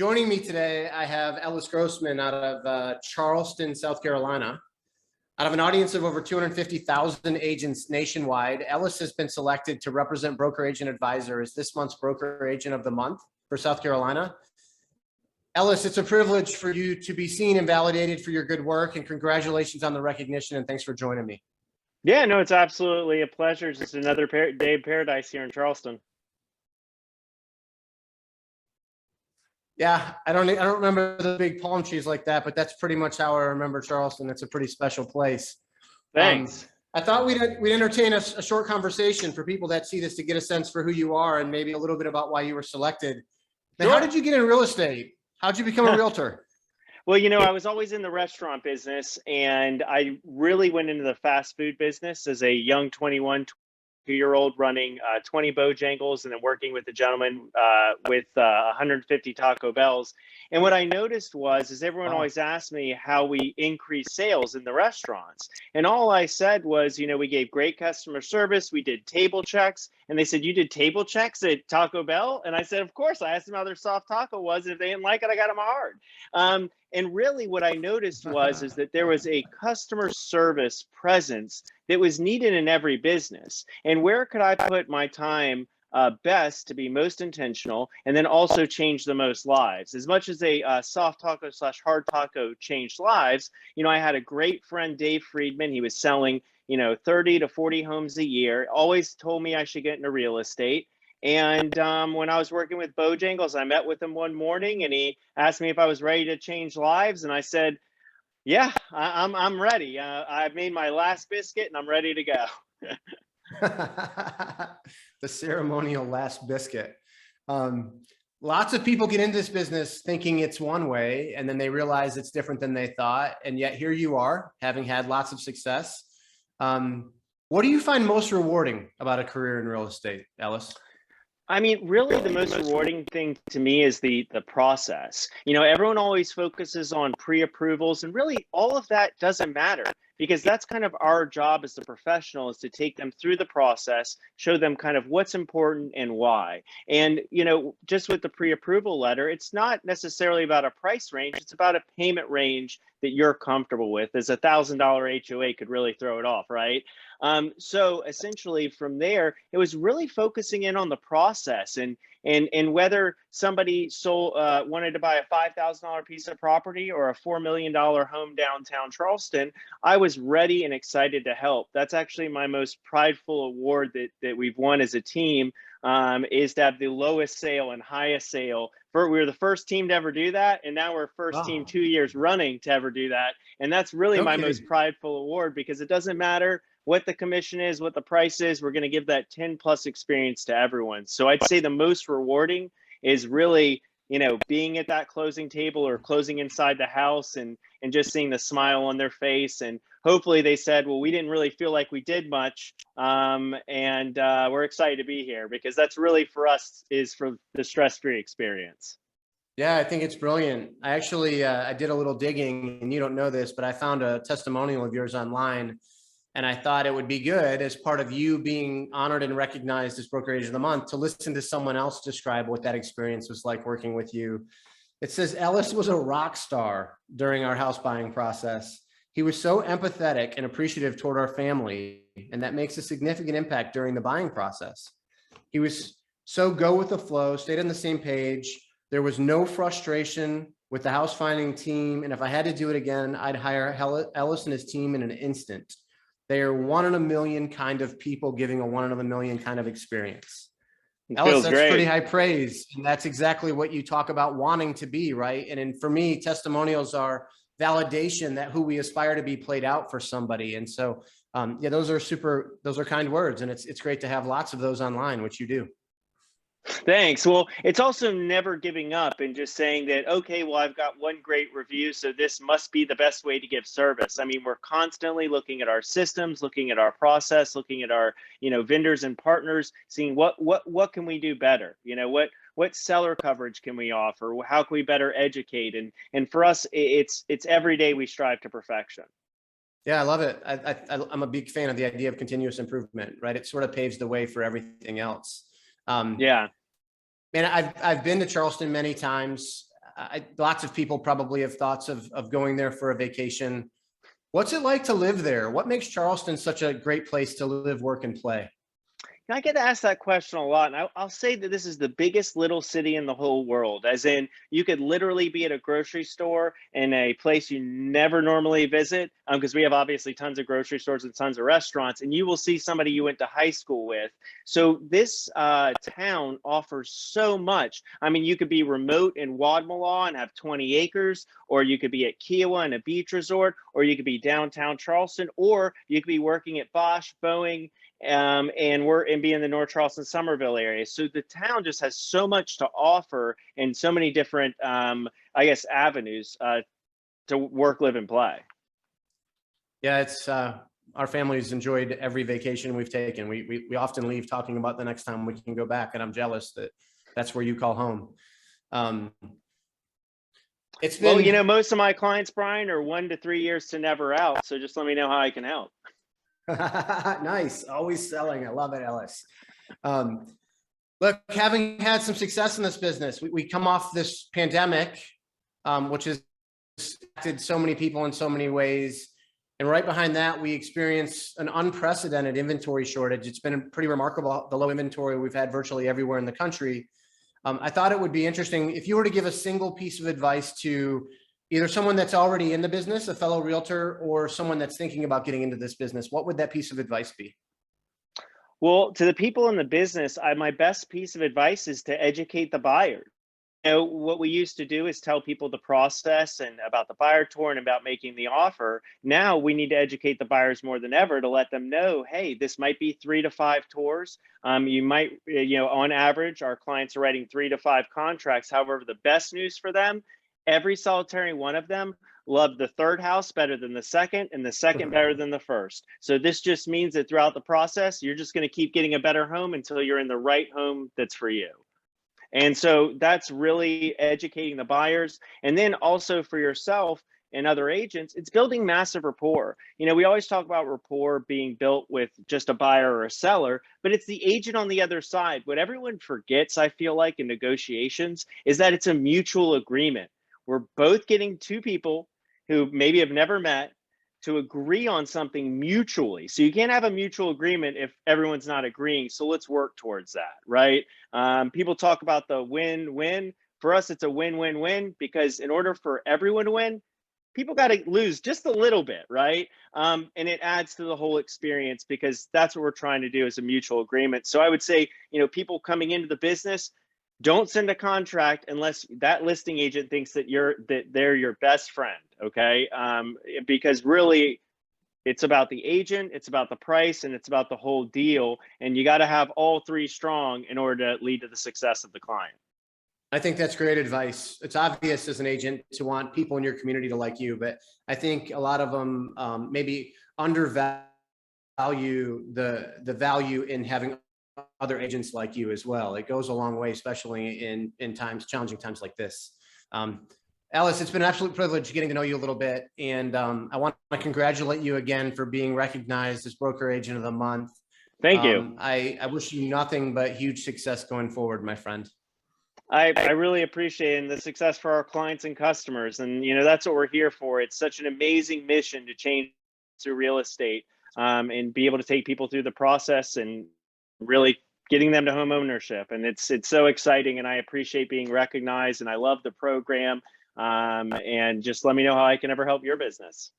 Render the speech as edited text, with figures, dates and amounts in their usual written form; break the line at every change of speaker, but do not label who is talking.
Joining me today, I have Ellis Grossman out of Charleston, South Carolina. Out of an audience of over 250,000 agents nationwide, Ellis has been selected to represent Broker Agent Advisor as this month's Broker Agent of the Month for South Carolina. Ellis, it's a privilege for you to be seen and validated for your good work, and congratulations on the recognition, and thanks for joining me.
Yeah, no, it's absolutely a pleasure. It's just another day of paradise here in Charleston.
Yeah, I don't remember the big palm trees like that, but that's pretty much how I remember Charleston. It's a pretty special place.
Thanks.
I thought we'd entertain a short conversation for people that see this to get a sense for who you are and maybe a little bit about why you were selected. Now,
Sure.
how did you get in real estate? How'd you become a realtor?
Well, I was always in the restaurant business, and I really went into the fast food business as a young 22-year-old running 20 Bojangles and then working with a gentleman with 150 Taco Bells. And what I noticed is everyone always asked me how we increase sales in the restaurants. And all I said was, we gave great customer service. We did table checks. And they said, you did table checks at Taco Bell? And I said, of course. I asked them how their soft taco was. If they didn't like it, I got them hard. And really what I noticed is that there was a customer service presence that was needed in every business. And where could I put my time best to be most intentional and then also change the most lives? As much as a soft taco / hard taco changed lives, I had a great friend, Dave Friedman. He was selling, 30 to 40 homes a year, always told me I should get into real estate. And when I was working with Bojangles, I met with him one morning and he asked me if I was ready to change lives. And I said, yeah, I'm ready. I've made my last biscuit and I'm ready to go.
The ceremonial last biscuit. Lots of people get into this business thinking it's one way, and then they realize it's different than they thought. And yet here you are, having had lots of success. What do you find most rewarding about a career in real estate, Ellis?
I mean, really, the most rewarding thing to me is the process. Everyone always focuses on pre-approvals, and really all of that doesn't matter, because that's kind of our job as a professional, is to take them through the process, show them kind of what's important and why. And, just with the pre-approval letter, it's not necessarily about a price range. It's about a payment range that you're comfortable with, as $1,000 HOA could really throw it off, right? So essentially from there, it was really focusing in on the process and whether somebody wanted to buy a $5,000 piece of property or a $4 million home downtown Charleston, I was ready and excited to help. That's actually my most prideful award that we've won as a team, is to have the lowest sale and highest sale. We were the first team to ever do that, and now we're first team 2 years running to ever do that. And that's really my most prideful award, because it doesn't matter what the commission is, what the price is, we're going to give that 10+ experience to everyone. So I'd say the most rewarding is really, being at that closing table or closing inside the house and just seeing the smile on their face. And hopefully they said, well, we didn't really feel like we did much. And we're excited to be here, because that's really for us is for the stress-free experience.
Yeah, I think it's brilliant. I actually, I did a little digging, and you don't know this, but I found a testimonial of yours online. And I thought it would be good, as part of you being honored and recognized as Broker Agent of the Month, to listen to someone else describe what that experience was like working with you. It says, Ellis was a rock star during our house buying process. He was so empathetic and appreciative toward our family, and that makes a significant impact during the buying process. He was so go with the flow, stayed on the same page. There was no frustration with the house finding team. And if I had to do it again, I'd hire Ellis and his team in an instant. They are 1 in a million kind of people giving a 1 in a million kind of experience. Ellis, that's pretty high praise. And that's exactly what you talk about wanting to be, right? And for me, testimonials are validation that who we aspire to be played out for somebody. And so, yeah, those are kind words. And it's great to have lots of those online, which you do.
Thanks. Well, it's also never giving up and just saying that, okay, well, I've got one great review, so this must be the best way to give service. I mean, we're constantly looking at our systems, looking at our process, looking at our, vendors and partners, seeing what can we do better? What seller coverage can we offer? How can we better educate? And for us, it's every day we strive to perfection.
Yeah, I love it. I'm a big fan of the idea of continuous improvement, right? It sort of paves the way for everything else.
Yeah.
Man, I've been to Charleston many times. lots of people probably have thoughts of going there for a vacation. What's it like to live there? What makes Charleston such a great place to live, work, and play?
I get asked that question a lot, and I'll say that this is the biggest little city in the whole world, as in you could literally be at a grocery store in a place you never normally visit, because we have obviously tons of grocery stores and tons of restaurants, and you will see somebody you went to high school with. So this town offers so much. I mean, you could be remote in Wadmalaw and have 20 acres, or you could be at Kiowa and a beach resort, or you could be downtown Charleston, or you could be working at Bosch, Boeing, and be in the North Charleston, Somerville area. So the town just has so much to offer and so many different, I guess, avenues to work, live, and play.
Yeah, it's our family's enjoyed every vacation we've taken. We often leave talking about the next time we can go back, and I'm jealous that that's where you call home. It's been,
well, you know, most of my clients, Brian, are 1 to 3 years to never out. So just let me know how I can help.
Nice. Always selling. I love it, Ellis. Look, having had some success in this business, we come off this pandemic, which has affected so many people in so many ways. And right behind that, we experienced an unprecedented inventory shortage. It's been pretty remarkable, the low inventory we've had virtually everywhere in the country. I thought it would be interesting if you were to give a single piece of advice to either someone that's already in the business, a fellow realtor, or someone that's thinking about getting into this business. What would that piece of advice be?
Well, to the people in the business, my best piece of advice is to educate the buyer. You know, what we used to do is tell people the process and about the buyer tour and about making the offer. Now we need to educate the buyers more than ever to let them know, hey, this might be 3 to 5 tours. You might, you know, on average, our clients are writing 3 to 5 contracts. However, the best news for them, every solitary one of them loved the third house better than the second, and the second better than the first. So this just means that throughout the process, you're just going to keep getting a better home until you're in the right home that's for you. And so that's really educating the buyers. And then also for yourself and other agents, it's building massive rapport. You know, we always talk about rapport being built with just a buyer or a seller, but it's the agent on the other side. What everyone forgets, I feel like, in negotiations is that it's a mutual agreement. We're both getting two people who maybe have never met to agree on something mutually. So you can't have a mutual agreement if everyone's not agreeing. So let's work towards that, right? People talk about the win-win. For us, it's a win-win-win, because in order for everyone to win, people got to lose just a little bit, right? And it adds to the whole experience, because that's what we're trying to do, is a mutual agreement. So I would say, you know, people coming into the business, don't send a contract unless that listing agent thinks that they're your best friend, okay? Because really, it's about the agent, it's about the price, and it's about the whole deal. And you got to have all three strong in order to lead to the success of the client.
I think that's great advice. It's obvious as an agent to want people in your community to like you, but I think a lot of them maybe undervalue the value in having other agents like you as well. It goes a long way, especially in challenging times like this. Ellis, it's been an absolute privilege getting to know you a little bit. And I want to congratulate you again for being recognized as Broker Agent of the Month.
Thank you.
I wish you nothing but huge success going forward, my friend.
I really appreciate the success for our clients and customers. And, you know, that's what we're here for. It's such an amazing mission to change through real estate, and be able to take people through the process and really getting them to home ownership. And it's so exciting, and I appreciate being recognized, and I love the program. And just let me know how I can ever help your business.